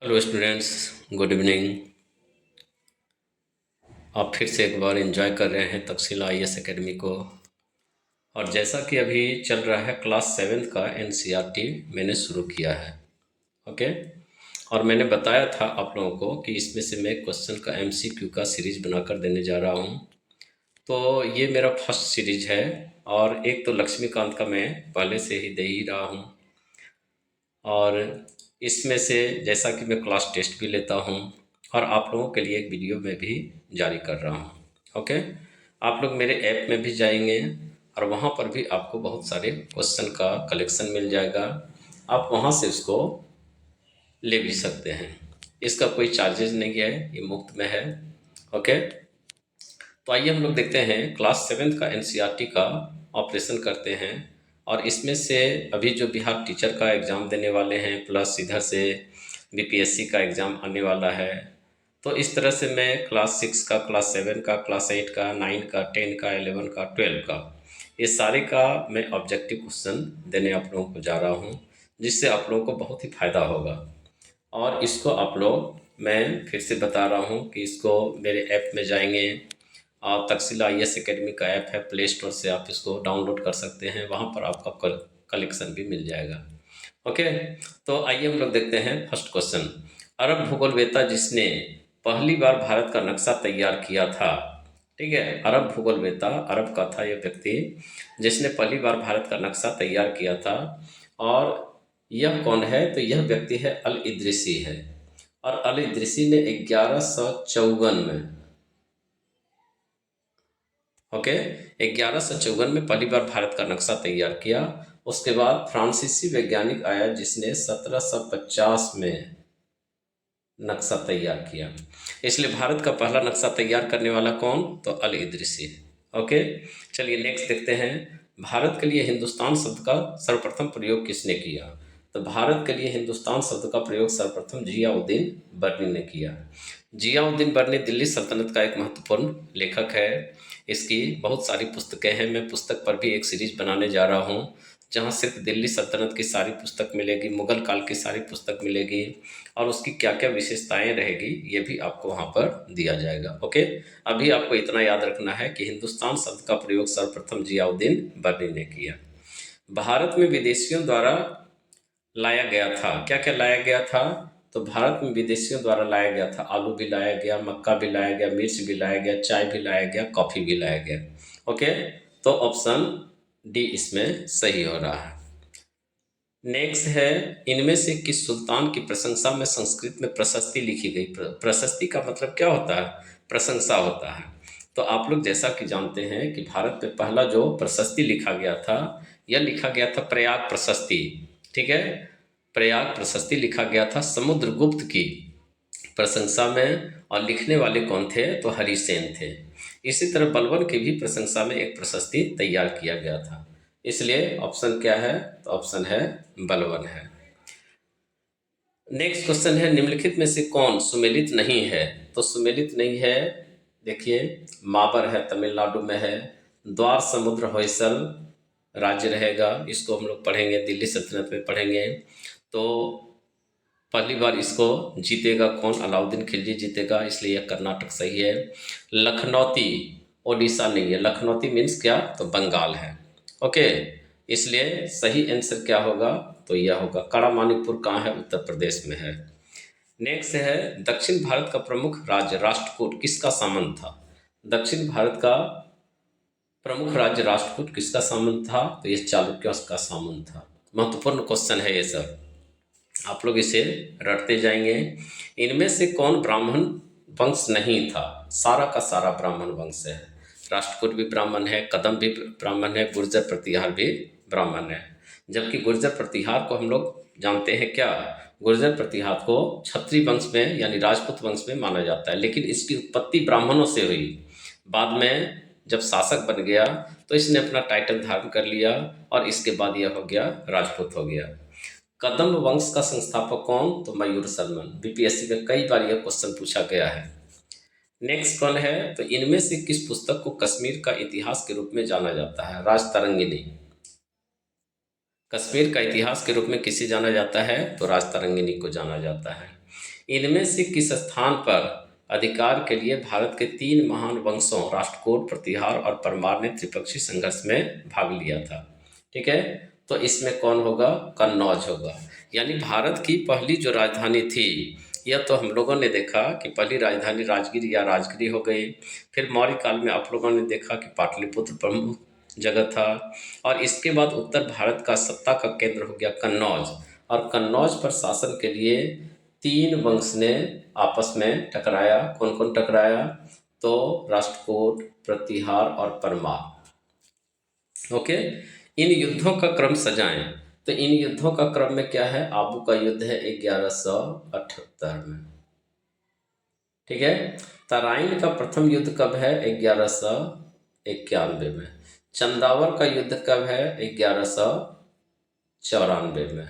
Hello students, good evening. आप फिर से एक बार एंजॉय कर रहे हैं तक्षशिला आईएएस एकेडमी को। और जैसा कि अभी चल रहा है क्लास सेवेंथ का एनसीईआरटी मैंने शुरू किया है। ओके। और मैंने बताया था आप लोगों को कि इसमें से मैं क्वेश्चन का एमसीक्यू का सीरीज बनाकर देने जा रहा हूँ। तो ये मेरा फर्स्ट सीरीज है। और एक तो लक्ष्मीकांत का मैं पहले से ही दे ही रहा हूँ। और इसमें से जैसा कि मैं क्लास टेस्ट भी लेता हूँ और आप लोगों के लिए एक वीडियो में भी जारी कर रहा हूँ। ओके। आप लोग मेरे ऐप में भी जाएंगे और वहाँ पर भी आपको बहुत सारे क्वेश्चन का कलेक्शन मिल जाएगा। आप वहाँ से उसको ले भी सकते हैं। इसका कोई चार्जेस नहीं है, ये मुफ्त में है। ओके। तो आइए हम लोग देखते हैं क्लास सेवेंथ का एनसीईआरटी का ऑपरेशन करते हैं। और इसमें से अभी जो बिहार टीचर का एग्ज़ाम देने वाले हैं प्लस इधर से बीपीएससी का एग्ज़ाम आने वाला है। तो इस तरह से मैं क्लास सिक्स का, क्लास सेवन का, क्लास एट का, नाइन का, टेन का, एलेवन का, ट्वेल्व का, ये सारे का मैं ऑब्जेक्टिव क्वेश्चन देने आप लोगों को जा रहा हूँ, जिससे आप लोगों को बहुत ही फ़ायदा होगा। और इसको आप लोग, मैं फिर से बता रहा हूँ कि इसको मेरे ऐप में जाएंगे। तक्षशिला आईएएस एकेडमी का ऐप है, प्ले स्टोर से आप इसको डाउनलोड कर सकते हैं। वहाँ पर आपका कलेक्शन भी मिल जाएगा। ओके। तो आइए हम लोग देखते हैं फर्स्ट क्वेश्चन। अरब भूगोलवेत्ता जिसने पहली बार भारत का नक्शा तैयार किया था। ठीक है, अरब भूगोलवेत्ता, अरब का था यह व्यक्ति जिसने पहली बार भारत का नक्शा तैयार किया था। और यह कौन है? तो यह व्यक्ति है अल इद्रिसी है। और अल इद्रिसी ने 1154 में, ओके, 1154 में पहली बार भारत का नक्शा तैयार किया। उसके बाद फ्रांसीसी वैज्ञानिक आया जिसने 1750 में नक्शा तैयार किया। इसलिए भारत का पहला नक्शा तैयार करने वाला कौन? तो अल इद्रिसी। ओके। चलिए नेक्स्ट देखते हैं। भारत के लिए हिंदुस्तान शब्द का सर्वप्रथम प्रयोग किसने किया? तो भारत के लिए हिंदुस्तान शब्द का प्रयोग सर्वप्रथम जियाउद्दीन बर्नी ने किया। जियाउद्दीन बर्नी दिल्ली सल्तनत का एक महत्वपूर्ण लेखक है। इसकी बहुत सारी पुस्तकें हैं। मैं पुस्तक पर भी एक सीरीज बनाने जा रहा हूँ, जहाँ सिर्फ दिल्ली सल्तनत की सारी पुस्तक मिलेगी, मुगल काल की सारी पुस्तक मिलेगी, और उसकी क्या क्या विशेषताएं रहेगी ये भी आपको वहाँ पर दिया जाएगा। ओके। अभी आपको इतना याद रखना है कि हिंदुस्तान शब्द का प्रयोग सर्वप्रथम जियाउद्दीन बर्नी ने किया। भारत में विदेशियों द्वारा लाया गया था, क्या क्या लाया गया था? तो भारत में विदेशियों द्वारा लाया गया था, आलू भी लाया गया, मक्का भी लाया गया, मिर्च भी लाया गया, चाय भी लाया गया, कॉफ़ी भी लाया गया। ओके। तो ऑप्शन डी इसमें सही हो रहा है। नेक्स्ट है, इनमें से किस सुल्तान की प्रशंसा में संस्कृत में प्रशस्ति लिखी गई? प्रशस्ति का मतलब क्या होता है? प्रशंसा होता है। तो आप लोग जैसा कि जानते हैं कि भारत में पहला जो प्रशस्ति लिखा गया था, यह लिखा गया था प्रयाग प्रशस्ति। ठीक है, प्रयाग प्रशस्ति लिखा गया था समुद्रगुप्त की प्रशंसा में। और लिखने वाले कौन थे? तो हरिसेन थे। इसी तरह बलबन की भी प्रशंसा में एक प्रशस्ति तैयार किया गया था। इसलिए ऑप्शन क्या है? तो ऑप्शन है बलबन है। नेक्स्ट क्वेश्चन है, निम्नलिखित में से कौन सुमेलित नहीं है? तो सुमेलित नहीं है, देखिए, माबर है, तमिलनाडु में है। द्वार समुद्र होयसल राज्य रहेगा, इसको हम लोग पढ़ेंगे, दिल्ली सल्तनत में पढ़ेंगे। तो पहली बार इसको जीतेगा कौन? अलाउद्दीन खिलजी जीतेगा, इसलिए यह कर्नाटक सही है। लखनौती ओडिशा नहीं है, लखनौती मीन्स क्या? तो बंगाल है। ओके। इसलिए सही आंसर क्या होगा? तो यह होगा काड़ामानिकपुर। कहाँ है? उत्तर प्रदेश में है। नेक्स्ट है, दक्षिण भारत का प्रमुख राज्य राष्ट्रकूट किसका सामंत था? दक्षिण भारत का प्रमुख राज्य राष्ट्रकूट किसका सामंत था? तो ये चालुक्य का सामंत था। महत्वपूर्ण क्वेश्चन है ये सब, आप लोग इसे रटते जाएंगे। इनमें से कौन ब्राह्मण वंश नहीं था? सारा का सारा ब्राह्मण वंश है। राष्ट्रकूट भी ब्राह्मण है, कदम भी ब्राह्मण है, गुर्जर प्रतिहार भी ब्राह्मण है। जबकि गुर्जर प्रतिहार को हम लोग जानते हैं क्या? गुर्जर प्रतिहार को क्षत्रिय वंश में यानी राजपूत वंश में माना जाता है, लेकिन इसकी उत्पत्ति ब्राह्मणों से हुई। बाद में जब शासक बन गया तो इसने अपना टाइटल धारण कर लिया और इसके बाद यह हो गया राजपूत हो गया। कदम्ब वंश का संस्थापक कौन? तो मयूर सलमान। बीपीएससी में कई बार यह क्वेश्चन पूछा गया है। नेक्स्ट कौन है? तो इनमें से किस पुस्तक को कश्मीर का इतिहास के रूप में जाना जाता है? राजतरंगिणी। कश्मीर का इतिहास के रूप में किसे जाना जाता है? तो राजतरंगिणी को जाना जाता है। इनमें से किस स्थान पर अधिकार के लिए भारत के 3 महान वंशों राष्ट्रकूट, प्रतिहार और परमार ने त्रिपक्षीय संघर्ष में भाग लिया था? ठीक है, तो इसमें कौन होगा? कन्नौज होगा। यानी भारत की पहली जो राजधानी थी, यह तो हम लोगों ने देखा कि पहली राजधानी राजगिर या राजगिरी हो गई। फिर मौर्य काल में आप लोगों ने देखा कि पाटलिपुत्र प्रमुख जगह था। और इसके बाद उत्तर भारत का सत्ता का केंद्र हो गया कन्नौज। और कन्नौज पर शासन के लिए 3 वंश ने आपस में टकराया। कौन कौन टकराया? तो राष्ट्रकूट, प्रतिहार और परमार। ओके, इन युद्धों का क्रम सजाएं। तो इन युद्धों का क्रम में क्या है? आबू का युद्ध है 1178 में। ठीक है, तराइन का प्रथम युद्ध कब है? 1191 में। चंदावर का युद्ध कब है? 1194 में।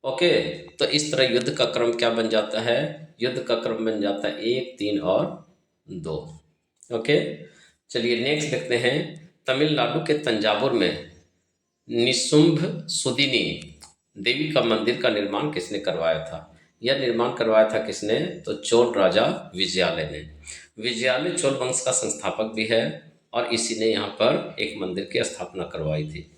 ओके, तो इस तरह युद्ध का क्रम क्या बन जाता है? युद्ध का क्रम बन जाता है 1, 3 और 2। ओके, चलिए नेक्स्ट देखते हैं। तमिलनाडु के तंजावुर में निशुंभ सुदिनी देवी का मंदिर का निर्माण किसने करवाया था? यह निर्माण करवाया था किसने? तो चोल राजा विजयालय ने। विजयालय चोल वंश का संस्थापक भी है और इसी ने यहाँ पर एक मंदिर की स्थापना करवाई थी।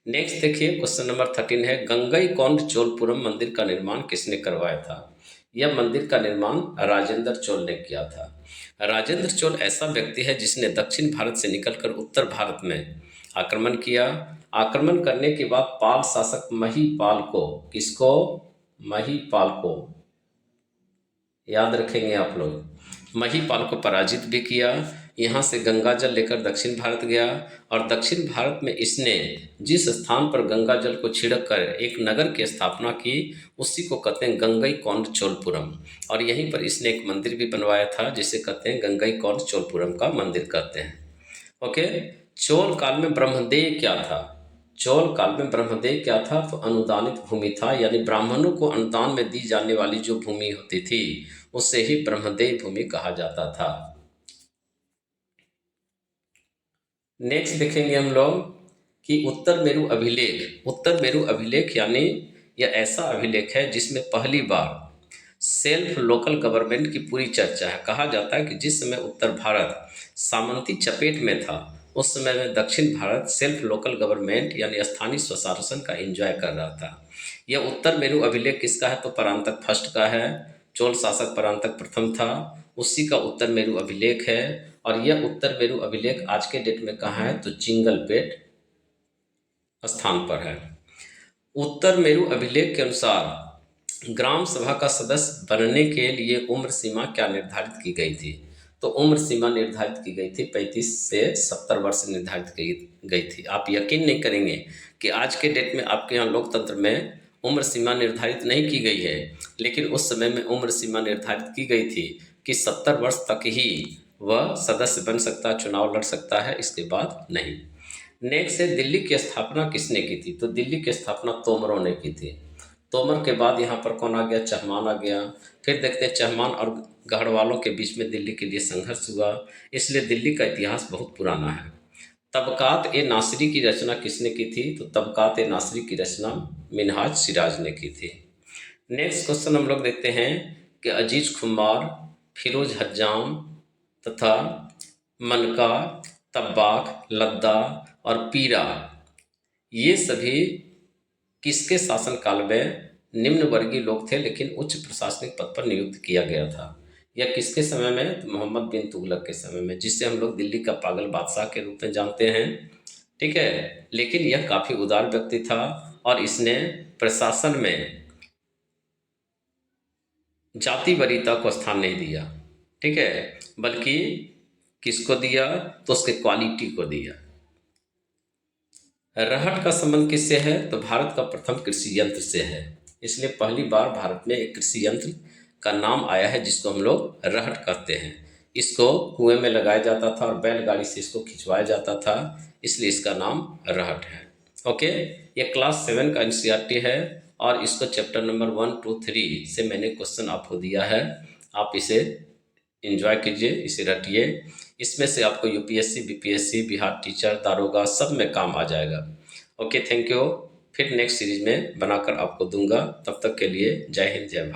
नेक्स्ट देखिए, क्वेश्चन नंबर 13 है, गंगईकोंड चोलपुरम मंदिर का निर्माण किसने करवाया था? यह मंदिर का निर्माण राजेंद्र चोल ने किया था। राजेंद्र चोल ऐसा व्यक्ति है जिसने दक्षिण भारत से निकलकर उत्तर भारत में आक्रमण किया। आक्रमण करने के बाद पाल शासक महीपाल को, किसको? महीपाल को, याद रखेंगे आप लोग, महीपाल को पराजित भी किया। यहाँ से गंगा जल लेकर दक्षिण भारत गया और दक्षिण भारत में इसने जिस स्थान पर गंगा जल को छिड़क कर एक नगर की स्थापना की, उसी को कहते हैं गंगईकोंड चोलपुरम। और यहीं पर इसने एक मंदिर भी बनवाया था जिसे कहते हैं गंगईकोंड चोलपुरम का मंदिर कहते हैं। ओके, चोल काल में ब्रह्मदेय क्या था? चोल काल में ब्रह्मदेय क्या था? तो अनुदानित भूमि था। यानी ब्राह्मणों को अनुदान में दी जाने वाली जो भूमि होती थी उसे ही ब्रह्मदेय भूमि कहा जाता था। नेक्स्ट देखेंगे हम लोग कि उत्तर मेरु अभिलेख। उत्तर मेरु अभिलेख यानी यह ऐसा अभिलेख है जिसमें पहली बार सेल्फ लोकल गवर्नमेंट की पूरी चर्चा है। कहा जाता है कि जिस समय उत्तर भारत सामंती चपेट में था उस समय में दक्षिण भारत सेल्फ लोकल गवर्नमेंट यानी स्थानीय स्वशासन का एंजॉय कर रहा था। यह उत्तर मेरु अभिलेख किसका है? तो परांतक फर्स्ट का है। चोल शासक परांतक प्रथम था, उसी का उत्तर मेरु अभिलेख है। और यह उत्तर मेरु अभिलेख आज के डेट में कहाँ है? तो चिंगलपेट स्थान पर है। उत्तर मेरु अभिलेख के अनुसार ग्राम सभा का सदस्य बनने के लिए उम्र सीमा क्या निर्धारित की गई थी? तो उम्र सीमा निर्धारित की गई थी 35 से 70 वर्ष निर्धारित की गई थी। आप यकीन नहीं करेंगे कि आज के डेट में आपके यहाँ लोकतंत्र में उम्र सीमा निर्धारित नहीं की गई है, लेकिन उस समय में उम्र सीमा निर्धारित की गई थी कि 70 वर्ष तक ही वह सदस्य बन सकता, चुनाव लड़ सकता है, इसके बाद नहीं। नेक्स्ट है, दिल्ली की स्थापना किसने की थी? तो दिल्ली की स्थापना तोमरों ने की थी। तोमर के बाद यहाँ पर कौन आ गया? चहमान आ गया। फिर देखते हैं चहमान और गढ़वालों के बीच में दिल्ली के लिए संघर्ष हुआ, इसलिए दिल्ली का इतिहास बहुत पुराना है। तबकात ए नासिरी की रचना किसने की थी? तो तबकात ए नासिरी की रचना मिनहाज सिराज ने की थी। नेक्स्ट क्वेश्चन हम लोग देखते हैं कि अजीज खुमार, फिरोज हज्जाम तथा मनका, तब्बाक, लद्दा और पीरा, ये सभी किसके शासनकाल में निम्न वर्गीय लोग थे लेकिन उच्च प्रशासनिक पद पर नियुक्त किया गया था? यह किसके समय में? तो मोहम्मद बिन तुगलक के समय में, जिसे हम लोग दिल्ली का पागल बादशाह के रूप में जानते हैं। ठीक है, लेकिन यह काफ़ी उदार व्यक्ति था और इसने प्रशासन में जाति वरीयता को स्थान नहीं दिया। ठीक है, बल्कि किसको दिया? तो उसके क्वालिटी को दिया। रहट का संबंध किससे है? तो भारत का प्रथम कृषि यंत्र से है। इसलिए पहली बार भारत में एक कृषि यंत्र का नाम आया है जिसको हम लोग रहट कहते हैं। इसको कुएं में लगाया जाता था और बैलगाड़ी से इसको खिंचवाया जाता था, इसलिए इसका नाम रहट है। ओके, ये क्लास 7 का एनसीईआरटी है और इसको चैप्टर नंबर 1, 2, 3 से मैंने क्वेश्चन आपको दिया है। आप इसे एंजॉय कीजिए, इसे रटिए। इसमें से आपको यूपीएससी, बीपीएससी, बिहार टीचर, दारोगा सब में काम आ जाएगा। Okay, thank you. फिर नेक्स्ट सीरीज में बनाकर आपको दूंगा। तब तक के लिए जय हिंद, जय भारत।